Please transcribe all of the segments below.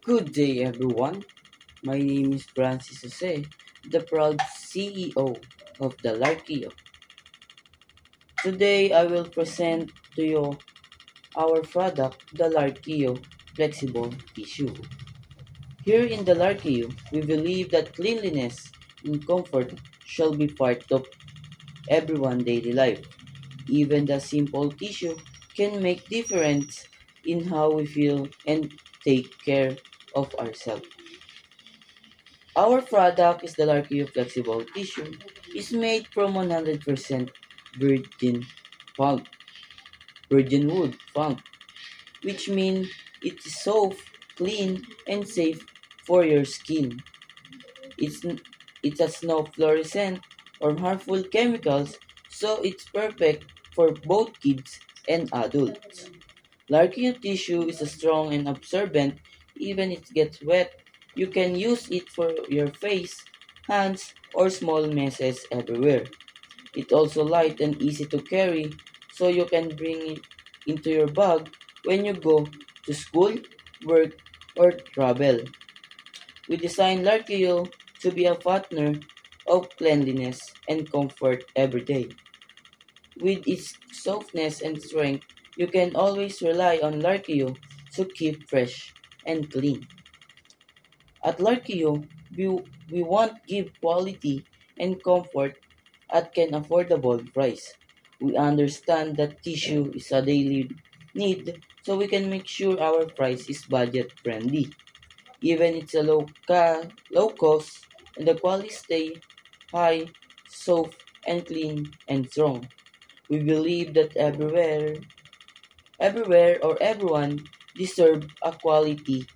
Good day, everyone. My name is Francis Jose, the proud CEO of the Larkio. Today, I will present to you our product, the Larkio Flexible Tissue. Here in the Larkio, we believe that cleanliness and comfort shall be part of everyone's daily life. Even the simple tissue can make difference in how we feel and take care of ourselves. Our product is the Larkio Flexible Tissue. It's made from 100% virgin pulp, virgin wood pulp, which means it is soft, clean, and safe for your skin. It's, it has no fluorescent or harmful chemicals, so it's perfect for both kids and adults. Larkio tissue is a strong and absorbent. Even if it gets wet, you can use it for your face, hands, or small messes everywhere. It's also light and easy to carry, so you can bring it into your bag when you go to school, work, or travel. We designed Larkio to be a partner of cleanliness and comfort every day. With its softness and strength, you can always rely on Larkio to keep fresh and clean. At Larkio, we want give quality and comfort at an affordable price. We understand that tissue is a daily need, so we can make sure our price is budget friendly. Even it's a low cost, and the quality stay high, soft, and clean and strong. We believe that everywhere or everyone deserve a quality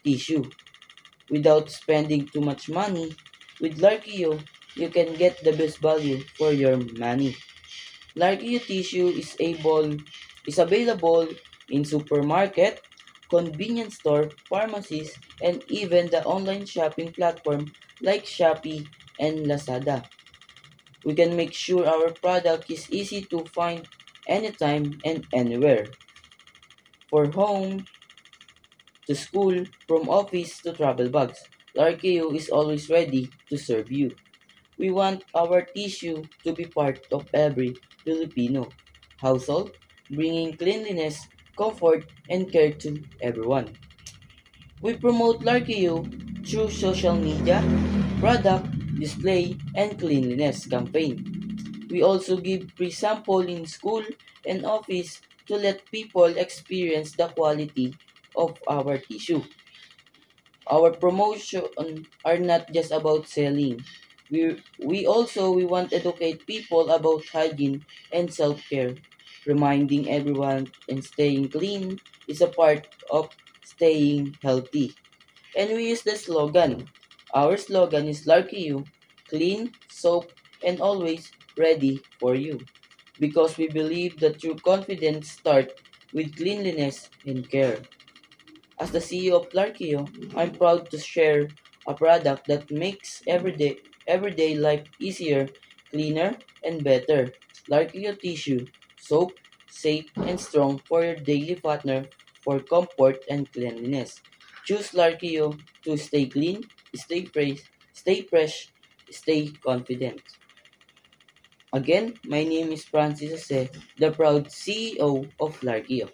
tissue. Without spending too much money, with Larkio, you can get the best value for your money. Larkio tissue is available in supermarket, convenience store, pharmacies, and even the online shopping platform like Shopee and Lazada. We can make sure our product is easy to find anytime and anywhere. For home, to school, from office to travel bags, Larkio is always ready to serve you. We want our tissue to be part of every Filipino household, bringing cleanliness, comfort, and care to everyone. We promote Larkio through social media, product, display, and cleanliness campaign. We also give free sample in school and office to let people experience the quality of our tissue. Our promotion are not just about selling. We want to educate people about hygiene and self-care, reminding everyone and staying clean is a part of staying healthy. And we use the slogan. Our slogan is Lucky You, clean, soap, and always ready for you. Because we believe that true confidence starts with cleanliness and care. As the CEO of Larkio, I'm proud to share a product that makes everyday life easier, cleaner, and better. Larkio Tissue, soap, safe, and strong for your daily partner for comfort and cleanliness. Choose Larkio to stay clean, stay fresh, stay confident. Again, my name is Francis Jose, the proud CEO of Larkio.